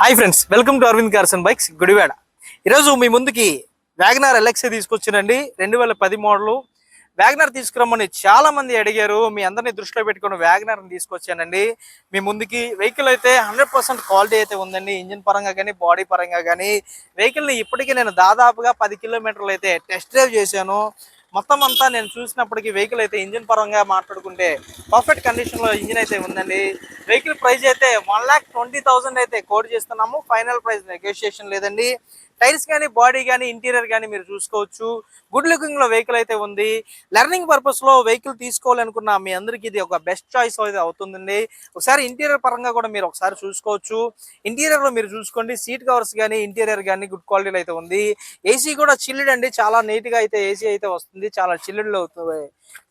Hi friends, welcome to Aravind cars and bikes Gudivada. ఈరోజు మీ ముందుకి వ్యాగనార్ ఎల్ఎక్స్ తీసుకొచ్చానండి. 2010 మోడల్ వ్యాగనార్ తీసుకురమ్మని చాలా మంది అడిగారు. మీ అందరినీ దృష్టిలో పెట్టుకుని వ్యాగనార్ని తీసుకొచ్చానండి. మీ ముందుకి వెహికల్ అయితే 100% క్వాలిటీ అయితే ఉందండి. ఇంజిన్ పరంగా కానీ బాడీ పరంగా కానీ వెహికల్ని ఇప్పటికీ నేను దాదాపుగా 10 కిలోమీటర్లు అయితే టెస్ట్ డ్రైవ్ చేశాను. మొత్తం అంతా నేను చూసినప్పటికీ వెహికల్ అయితే ఇంజిన్ పరంగా మాట్లాడుకుంటే పర్ఫెక్ట్ కండిషన్లో ఇంజిన్ అయితే ఉందండి. వెహికల్ ప్రైస్ అయితే 1,20,000 అయితే కోట్ చేస్తున్నాము. ఫైనల్ ప్రైస్ నెగోషియేషన్ లేదండి. టైర్స్ కానీ బాడీ కానీ ఇంటీరియర్ కానీ మీరు చూసుకోవచ్చు. గుడ్ లుకింగ్ లో వెహికల్ అయితే ఉంది. లెర్నింగ్ పర్పస్ లో వెహికల్ తీసుకోవాలనుకున్న మీ అందరికి ఇది ఒక బెస్ట్ చాయిస్ అయితే అవుతుందండి. ఒకసారి ఇంటీరియర్ పరంగా కూడా మీరు ఒకసారి చూసుకోవచ్చు. ఇంటీరియర్ లో మీరు చూసుకోండి, సీట్ కవర్స్ కానీ ఇంటీరియర్ కానీ గుడ్ క్వాలిటీలో అయితే ఉంది. ఏసీ కూడా చిల్లుడ్ అండి, చాలా నీట్ గా అయితే ఏసీ అయితే వస్తుంది. చాలా చిల్లుడ్లో అవుతుంది,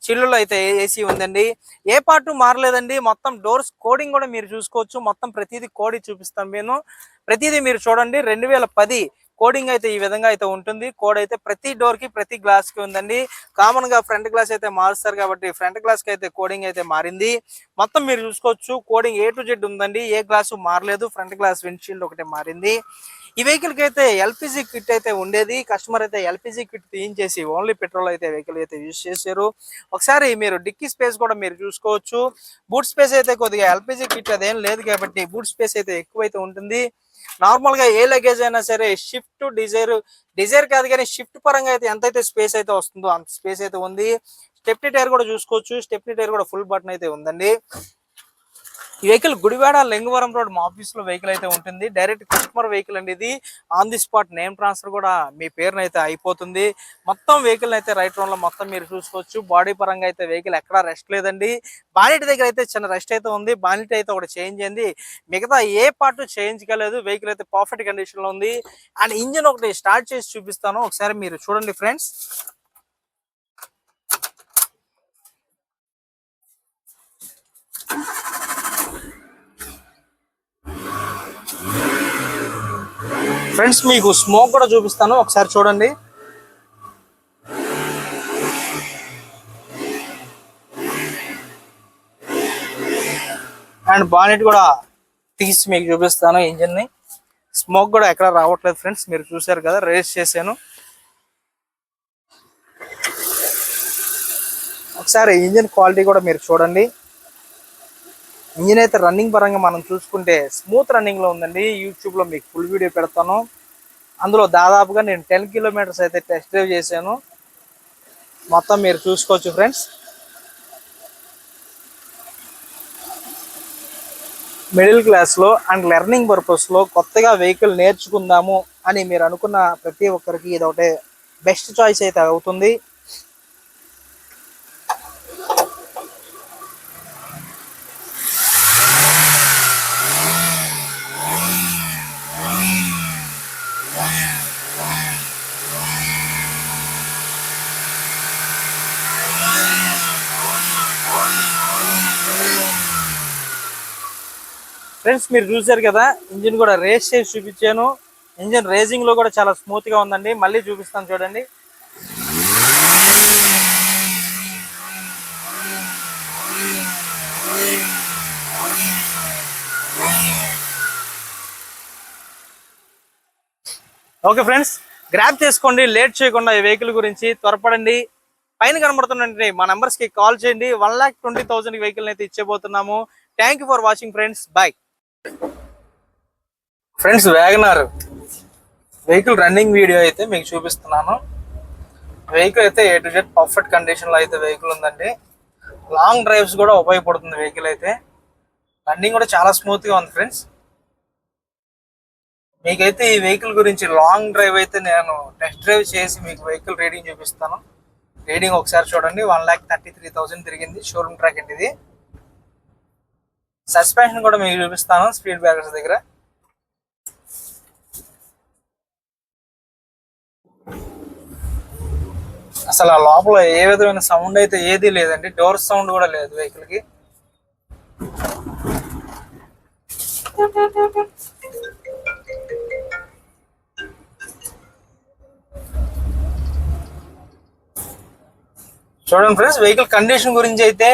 చిల్లులో అయితే ఏసీ ఉందండి. ఏ పార్ట్ మారలేదండి. మొత్తం డోర్స్ కోడింగ్ కూడా మీరు చూసుకోవచ్చు. మొత్తం ప్రతిదీ కోడి చూపిస్తాను నేను. ప్రతిదీ మీరు చూడండి. 2010 కోడింగ్ అయితే ఈ విధంగా అయితే ఉంటుంది. కోడ్ అయితే ప్రతి డోర్ కి ప్రతి గ్లాస్ కి ఉందండి. కామన్ గా ఫ్రంట్ గ్లాస్ అయితే మారుస్తారు కాబట్టి ఫ్రంట్ గ్లాస్ కి అయితే కోడింగ్ అయితే మారింది. మొత్తం మీరు చూసుకోవచ్చు. కోడింగ్ A to Z ఉందండి. ఏ గ్లాసు మారలేదు. ఫ్రంట్ గ్లాస్ విండ్షీల్డ్ ఒకటే మారింది. ఈ వెహికల్ కి అయితే ఎల్పిజి కిట్ అయితే ఉండేది. కస్టమర్ అయితే ఎల్పిజి కిట్ తీయించేసి ఓన్లీ పెట్రోల్ అయితే వెహికల్ అయితే యూజ్ చేశారు. ఒకసారి మీరు డిక్కీ స్పేస్ కూడా మీరు చూసుకోవచ్చు. బూట్ స్పేస్ అయితే కొద్దిగా ఎల్పిజి కిట్ అదేం లేదు కాబట్టి బూట్ స్పేస్ అయితే ఎక్కువైతే ఉంటుంది. నార్మల్ గా ఏ లగేజ్ అయినా సరే షిఫ్ట్ డిజైర్ కాదు కానీ షిఫ్ట్ పరంగా అయితే ఎంతైతే స్పేస్ అయితే వస్తుందో అంత స్పేస్ అయితే ఉంది. స్టెప్నీ టైర్ కూడా చూసుకోవచ్చు. స్టెప్నీ టైర్ కూడా ఫుల్ బటన్ అయితే ఉందండి. ఈ వెహికల్ గుడివాడ లింగవరం రోడ్ మా ఆఫీస్ లో వెహికల్ అయితే ఉంటుంది. డైరెక్ట్ కస్టమర్ వెహికల్ అండి ఇది. On the spot name transfer కూడా మీ పేరున అయితే అయిపోతుంది. మొత్తం వెహికల్ అయితే రైట్ రౌండ్ లో మొత్తం మీరు చూసుకోవచ్చు. బాడీ పరంగా అయితే వెహికల్ ఎక్కడా రెస్ట్ లేదండి. బానెట్ దగ్గర అయితే చిన్న రెస్ట్ అయితే ఉంది. బానెట్ అయితే ఒకటి చేంజ్ అయింది. మిగతా ఏ పార్ట్ చేంజ్ కాలేదు. వెహికల్ అయితే పర్ఫెక్ట్ కండిషన్ లో ఉంది. అండ్ ఇంజిన్ ఒకటి స్టార్ట్ చేసి చూపిస్తాను, ఒకసారి మీరు చూడండి ఫ్రెండ్స్. ఫ్రెండ్స్ మీకు స్మోక్ కూడా చూపిస్తాను, ఒకసారి చూడండి. అండ్ బానెట్ కూడా తీసి మీకు చూపిస్తాను. ఇంజిన్ ని స్మోక్ కూడా ఎక్కడ రావట్లేదు ఫ్రెండ్స్. మీరు చూసారు కదా, రేస్ చేశాను. ఒకసారి ఇంజిన్ క్వాలిటీ కూడా మీరు చూడండి. ఇంజిన్ అయితే రన్నింగ్ పరంగా మనం చూసుకుంటే స్మూత్ రన్నింగ్ లో ఉందండి. యూట్యూబ్ లో మీకు ఫుల్ వీడియో పెడతాను. అందులో దాదాపుగా నేను 10 కిలోమీటర్స్ అయితే టెస్ట్ డ్రైవ్ చేశాను. మొత్తం మీరు చూసుకోవచ్చు ఫ్రెండ్స్. మిడిల్ క్లాస్ లో అండ్ లెర్నింగ్ పర్పస్ లో కొత్తగా వెహికల్ నేర్చుకుందాము అని మీరు అనుకున్న ప్రతి ఒక్కరికి ఇది ఒకటే బెస్ట్ చాయిస్ అయితే అవుతుంది. ఫ్రెండ్స్ మీరు చూసారు కదా, ఇంజిన్ కూడా రేస్ చేసి చూపించాను. ఇంజిన్ రేసింగ్ లో కూడా చాలా స్మూత్ గా ఉందండి. మళ్ళీ చూపిస్తాను చూడండి. ఓకే ఫ్రెండ్స్, గ్రాబ్ చేసుకోండి, లేట్ చేయకుండా ఈ వెహికల్ గురించి త్వరపడండి. పైన కనబడుతుందండి మా నంబర్స్ కి కాల్ చేయండి. 1,20,000 వెహికల్ అయితే ఇచ్చేబోతున్నాము. Thank you for watching friends. Bye friends. WagonR vehicle running video అయితే మీకు చూపిస్తున్నాను. వెహికల్ అయితే A to Z perfect condition లో అయితే వెహికల్ ఉందండి. లాంగ్ డ్రైవ్స్ కూడా ఉపయోగపడుతుంది వెహికల్ అయితే. రన్నింగ్ కూడా చాలా స్మూత్ గా ఉంది ఫ్రెండ్స్. మీకైతే ఈ వెహికల్ గురించి లాంగ్ డ్రైవ్ అయితే నేను టెస్ట్ డ్రైవ్ చేసి మీకు వెహికల్ రీడింగ్ చూపిస్తాను. రీడింగ్ ఒకసారి చూడండి. 1,33,000 తిరిగింది. షోరూమ్ ట్రాక్ అండి ఇది. సస్పెన్షన్ కూడా మీకు చూపిస్తాను స్పీడ్ బ్రేకర్స్ దగ్గర. అసలు ఆ లోపల ఏ విధమైన సౌండ్ అయితే ఏది లేదండి. డోర్ సౌండ్ కూడా లేదు వెహికల్ కి. చూడండి ఫ్రెండ్స్, వెహికల్ కండిషన్ గురించి అయితే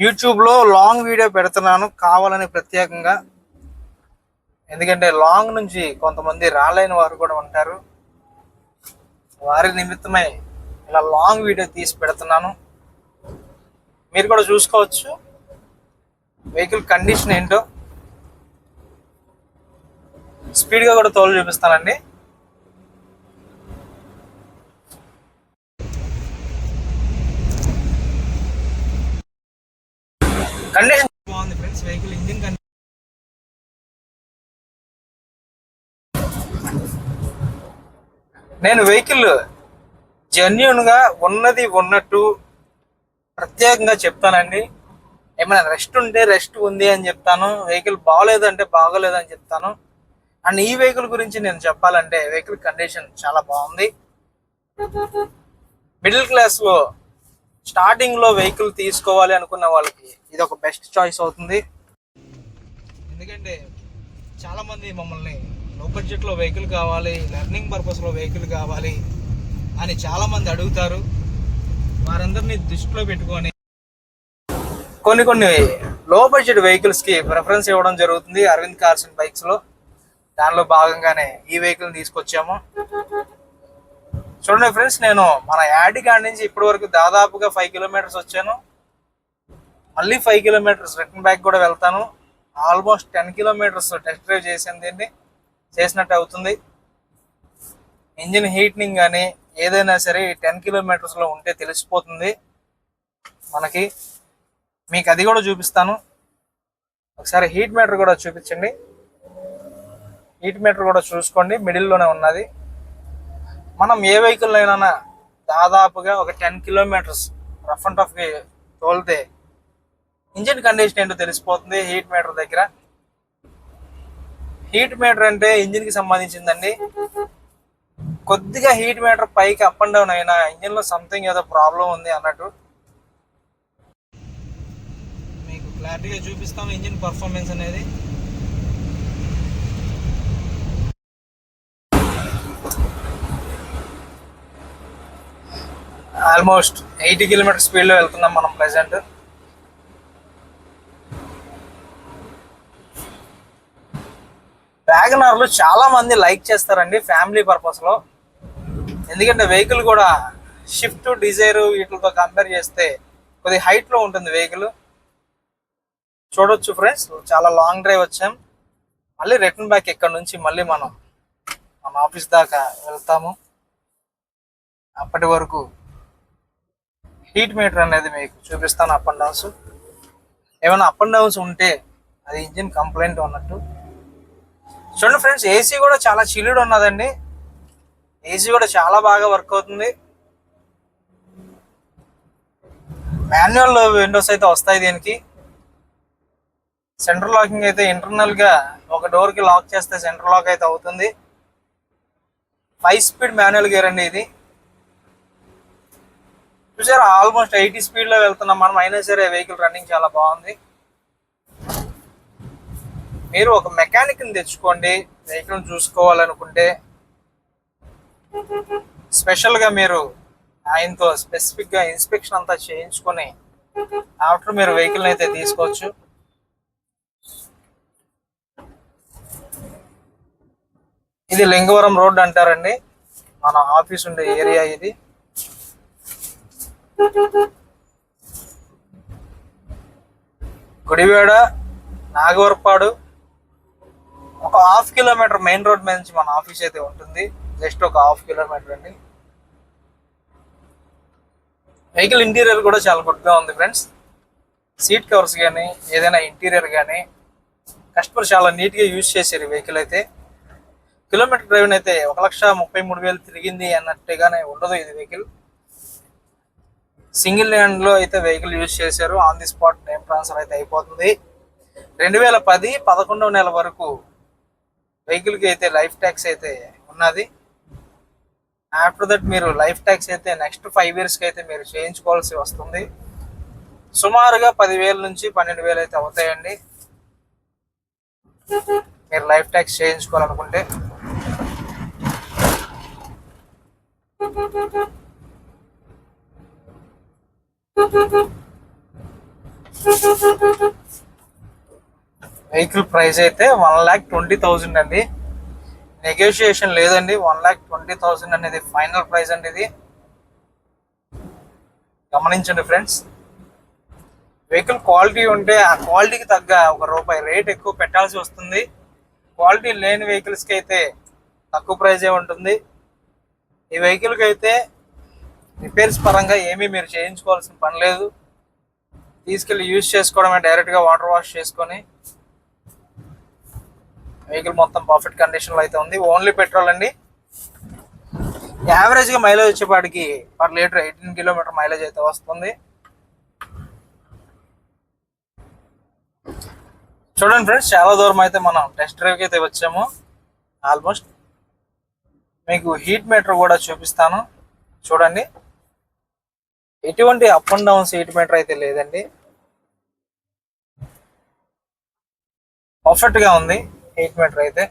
యూట్యూబ్ లో లాంగ్ వీడియో పెడుతున్నాను కావాలని ప్రత్యేకంగా. ఎందుకంటే లాంగ్ నుంచి కొంతమంది రాలేని వారు కూడా ఉంటారు. వారి నిమిత్తమై ఇలా లాంగ్ వీడియో తీసి పెడుతున్నాను. మీరు కూడా చూసుకోవచ్చు వెహికల్ కండిషన్ ఏంటో. స్పీడ్గా కూడా తోలు చూపిస్తానండి. కండిషన్ బాగుంది ఫ్రెండ్స్. వెహికల్ ఇంజిన్ కండిషన్ నేను వెహికల్ జెన్యూన్గా ఉన్నది ఉన్నట్టు ప్రత్యేకంగా చెప్తానండి. ఏమైనా రెస్ట్ ఉంటే రెస్ట్ ఉంది అని చెప్తాను, వెహికల్ బాగోలేదు అంటే బాగోలేదు అని చెప్తాను. అండ్ ఈ వెహికల్ గురించి నేను చెప్పాలంటే వెహికల్ కండిషన్ చాలా బాగుంది. మిడిల్ క్లాస్లో స్టార్టింగ్లో వెహికల్ తీసుకోవాలి అనుకున్న వాళ్ళకి ఇది ఒక బెస్ట్ చాయిస్ అవుతుంది. ఎందుకంటే చాలామంది మమ్మల్ని లో బడ్జెట్లో వెహికల్ కావాలి, లెర్నింగ్ పర్పస్లో వెహికల్ కావాలి అని చాలామంది అడుగుతారు. వారందరినీ దృష్టిలో పెట్టుకొని కొన్ని లో బడ్జెట్ వెహికల్స్కి ప్రిఫరెన్స్ ఇవ్వడం జరుగుతుంది అరవింద్ కార్స్ అండ్ బైక్స్లో. దానిలో భాగంగానే ఈ వెహికల్ తీసుకొచ్చాము. చూడండి ఫ్రెండ్స్, నేను మన యాడి కాడి నుంచి ఇప్పటి వరకు దాదాపుగా 5 కిలోమీటర్స్ వచ్చాను. మళ్ళీ 5 కిలోమీటర్స్ రిటర్న్ బ్యాక్ కూడా వెళ్తాను. ఆల్మోస్ట్ 10 కిలోమీటర్స్ టెస్ట్ డ్రైవ్ చేసాను, దీన్ని చేసినట్టు అవుతుంది. ఇంజిన్ హీటింగ్ కానీ ఏదైనా సరే 10 కిలోమీటర్స్లో ఉంటే తెలిసిపోతుంది మనకి. మీకు అది కూడా చూపిస్తాను. ఒకసారి హీట్ మీటర్ కూడా చూపించండి. హీట్ మీటర్ కూడా చూసుకోండి, మిడిల్లోనే ఉన్నది. మనం ఏ వెహికల్ అయినా దాదాపుగా ఒక 10 కిలోమీటర్స్ రఫ్ అండ్ టఫ్కి తోలితే ఇంజిన్ కండిషన్ ఏంటో తెలిసిపోతుంది హీట్ మీటర్ దగ్గర. హీట్ మీటర్ అంటే ఇంజిన్కి సంబంధించిందండి. కొద్దిగా హీట్ మీటర్ పైకి అప్ అండ్ డౌన్ అయినా ఇంజిన్లో సంథింగ్ ఏదో ప్రాబ్లం ఉంది అన్నట్టు. మీకు క్లారిటీగా చూపిస్తాము ఇంజిన్ పర్ఫార్మెన్స్ అనేది. ఆల్మోస్ట్ 80 కిలోమీటర్ స్పీడ్లో వెళ్తున్నాం మనం ప్రెసెంట్. వ్యాగనార్లు చాలా మంది లైక్ చేస్తారండి ఫ్యామిలీ పర్పస్లో. ఎందుకంటే వెహికల్ కూడా షిఫ్ట్, డిజైర్ వీటితో కంపేర్ చేస్తే కొద్దిగా హైట్లో ఉంటుంది వెహికల్. చూడొచ్చు ఫ్రెండ్స్, చాలా లాంగ్ డ్రైవ్ వచ్చాం. మళ్ళీ రిటర్న్ బ్యాక్ ఇక్కడ నుంచి మళ్ళీ మనం మన ఆఫీస్ దాకా వెళ్తాము. అప్పటి వరకు హీట్ మీటర్ అనేది మీకు చూపిస్తాను. అప్ అండ్ డౌన్స్ ఏమైనా అప్ అండ్ డౌన్స్ ఉంటే అది ఇంజిన్ కంప్లైంట్ ఉన్నట్టు. చూడండి ఫ్రెండ్స్, ఏసీ కూడా చాలా చిల్లుడు ఉన్నదండి. ఏసీ కూడా చాలా బాగా వర్క్ అవుతుంది. మాన్యువల్ విండోస్ అయితే వస్తాయి దీనికి. సెంట్రల్ లాకింగ్ అయితే ఇంటర్నల్గా ఒక డోర్కి లాక్ చేస్తే సెంట్రల్ లాక్ అయితే అవుతుంది. 5 స్పీడ్ మాన్యువల్ గేర్ అండి ఇది. చూసారా, ఆల్మోస్ట్ 80 స్పీడ్లో వెళ్తున్నాం మనం. అయినా సరే వెహికల్ రన్నింగ్ చాలా బాగుంది. మీరు ఒక మెకానిక్ని తెచ్చుకోండి వెహికల్ చూసుకోవాలనుకుంటే. స్పెషల్గా మీరు ఆయనతో స్పెసిఫిక్గా ఇన్స్పెక్షన్ అంతా చేయించుకొని ఆఫ్టర్ మీరు వెహికల్ అయితే తీసుకోవచ్చు. ఇది లింగవరం రోడ్ అంటారండి, మన ఆఫీస్ ఉండే ఏరియా ఇది. గుడివాడ, నాగవరపాడు ఒక 1/2 కిలోమీటర్ మెయిన్ రోడ్ మీద నుంచి మన ఆఫీస్ అయితే ఉంటుంది. జస్ట్ ఒక 1/2 కిలోమీటర్ అండి. వెహికల్ ఇంటీరియర్ కూడా చాలా గుడ్గా ఉంది ఫ్రెండ్స్. సీట్ కవర్స్ కానీ ఏదైనా ఇంటీరియర్ కానీ కస్టమర్ చాలా నీట్గా యూజ్ చేశారు ఈ వెహికల్ అయితే. కిలోమీటర్ డ్రైవ్ అయితే 1,33,000 తిరిగింది అన్నట్టుగానే ఉండదు ఇది వెహికల్. సింగిల్ హ్యాండ్లో అయితే వెహికల్ యూజ్ చేశారు. On the spot name transfer అయితే అయిపోతుంది. 2010 11వ నెల వరకు వెహికల్కి అయితే లైఫ్ ట్యాక్స్ అయితే ఉన్నది. ఆఫ్టర్ దట్ మీరు లైఫ్ ట్యాక్స్ అయితే నెక్స్ట్ 5 ఇయర్స్కి అయితే మీరు చేయించుకోవాల్సి వస్తుంది. సుమారుగా 10,000 నుంచి 12,000 అయితే అవుతాయండి మీరు లైఫ్ ట్యాక్స్ చేయించుకోవాలనుకుంటే. వెహికల్ ప్రైస్ అయితే 1,20,000 అండి. నెగోషియేషన్ లేదండి. 1,20,000 అనేది ఫైనల్ ప్రైస్ అండి. ఇది గమనించండి ఫ్రెండ్స్. వెహికల్ క్వాలిటీ ఉంటే ఆ క్వాలిటీకి తగ్గ ₹1 రేట్ ఎక్కువ పెట్టాల్సి వస్తుంది. క్వాలిటీ లేని వెహికల్స్కి అయితే తక్కువ ప్రైజే ఉంటుంది. ఈ వెహికల్కి అయితే రిపేర్స్ పరంగా ఏమీ మీరు చేయించుకోవాల్సిన పని లేదు. తీసుకెళ్ళి యూజ్ చేసుకోవడమే, డైరెక్ట్గా వాటర్ వాష్ చేసుకొని. వెహికల్ మొత్తం పర్ఫెక్ట్ కండిషన్లో అయితే ఉంది. ఓన్లీ పెట్రోల్ అండి. యావరేజ్గా మైలేజ్ వచ్చేపాటికి పర్ లీటర్ 18 కిలోమీటర్ మైలేజ్ అయితే వస్తుంది. చూడండి ఫ్రెండ్స్, చాలా దూరం అయితే మనం టెస్ట్ డ్రైవ్కి అయితే వచ్చాము. ఆల్మోస్ట్ మీకు హీట్ మీటర్ కూడా చూపిస్తాను చూడండి. ఎటువంటి up and downs heat meter అయితే లేదండి. పర్ఫెక్ట్ గా ఉంది హీట్ మీటర్ అయితే.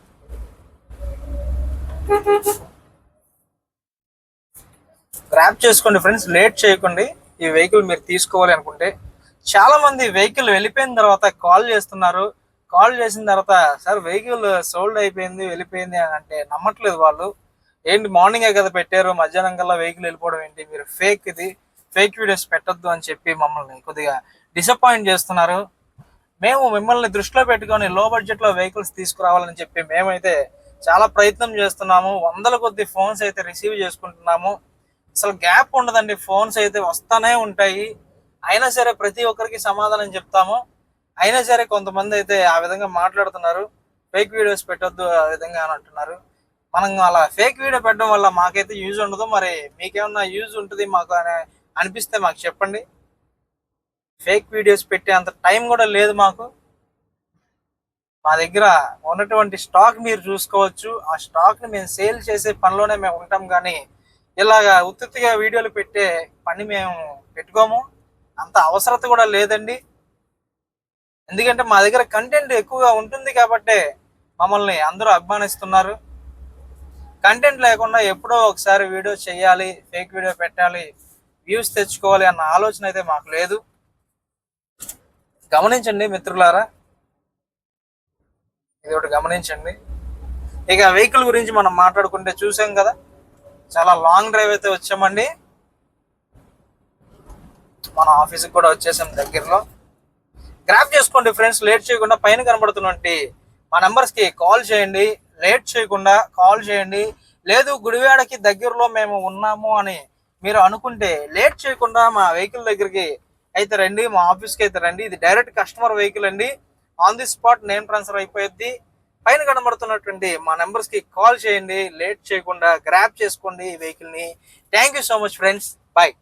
గ్రాప్ చేసుకోండి ఫ్రెండ్స్, లేట్ చేయకండి. ఈ వెహికల్ మీరు తీసుకోవాలి అనుకుంటే. చాలా మంది వెహికల్ వెళ్ళిపోయిన తర్వాత కాల్ చేస్తున్నారు. కాల్ చేసిన తర్వాత సార్ వెహికల్ సోల్డ్ అయిపోయింది, వెళ్ళిపోయింది అని అంటే నమ్మట్లేదు వాళ్ళు. ఏంటి మార్నింగే కదా పెట్టారు, మధ్యాహ్నం కల్లా వెహికల్ వెళ్ళిపోవడం ఏంటి, మీరు ఫేక్, ఇది ఫేక్ వీడియోస్ పెట్టొద్దు అని చెప్పి మమ్మల్ని కొద్దిగా డిసప్పాయింట్ చేస్తున్నారు. మేము మిమ్మల్ని దృష్టిలో పెట్టుకొని లో బడ్జెట్ లో వెహికల్స్ తీసుకురావాలని చెప్పి మేమైతే చాలా ప్రయత్నం చేస్తున్నాము. వందల కొద్ది ఫోన్స్ అయితే రిసీవ్ చేసుకుంటున్నాము. అసలు గ్యాప్ ఉండదండి, ఫోన్స్ అయితే వస్తానే ఉంటాయి. అయినా సరే ప్రతి ఒక్కరికి సమాధానం చెప్తాము. అయినా సరే కొంతమంది అయితే ఆ విధంగా మాట్లాడుతున్నారు, ఫేక్ వీడియోస్ పెట్టొద్దు ఆ విధంగా అని అంటున్నారు. మనం అలా ఫేక్ వీడియో పెట్టడం వల్ల మాకైతే యూజ్ ఉండదు. మరి మీకేమన్నా యూజ్ ఉంటుంది మాకు అని అనిపిస్తే మాకు చెప్పండి. ఫేక్ వీడియోస్ పెట్టే అంత టైం కూడా లేదు మాకు. మా దగ్గర ఉన్నటువంటి స్టాక్ మీరు చూసుకోవచ్చు. ఆ స్టాక్ ని మేము సేల్ చేసే పనిలోనే మేము ఉంటాం, కానీ ఇలాగా ఉత్తిగా వీడియోలు పెట్టే పని మేము పెట్టుకోము. అంత అవసరత కూడా లేదండి. ఎందుకంటే మా దగ్గర కంటెంట్ ఎక్కువగా ఉంటుంది కాబట్టి మమ్మల్ని అందరూ అభిమానిస్తున్నారు. కంటెంట్ లేకుండా ఎప్పుడో ఒకసారి వీడియో చేయాలి, ఫేక్ వీడియో పెట్టాలి, వ్యూస్ తెచ్చుకోవాలి అన్న ఆలోచన అయితే మాకు లేదు. గమనించండి మిత్రులారా, ఇది ఒకటి గమనించండి. ఇక వెహికల్ గురించి మనం మాట్లాడుకుంటే చూసాం కదా, చాలా లాంగ్ డ్రైవ్ అయితే వచ్చామండి. మన ఆఫీస్కి కూడా వచ్చేసాం దగ్గరలో. గ్రాప్ చేసుకోండి ఫ్రెండ్స్, లేట్ చేయకుండా. పైన కనబడుతున్నటువంటి మా నెంబర్స్కి కాల్ చేయండి, లేట్ చేయకుండా కాల్ చేయండి. లేదు గుడివాడకి దగ్గరలో మేము ఉన్నాము అని మీరు అనుకుంటే లేట్ చేయకుండా మా వెహికల్ దగ్గరికి అయితే రండి, మా ఆఫీస్కి అయితే రండి. ఇది డైరెక్ట్ కస్టమర్ వెహికల్ అండి. On the spot name transfer అయిపోయింది. పైన కనబడుతున్నటువంటి మా నెంబర్స్కి కాల్ చేయండి, లేట్ చేయకుండా గ్రాప్ చేసుకోండి ఈ వెహికల్ని. Thank you so much friends, bye.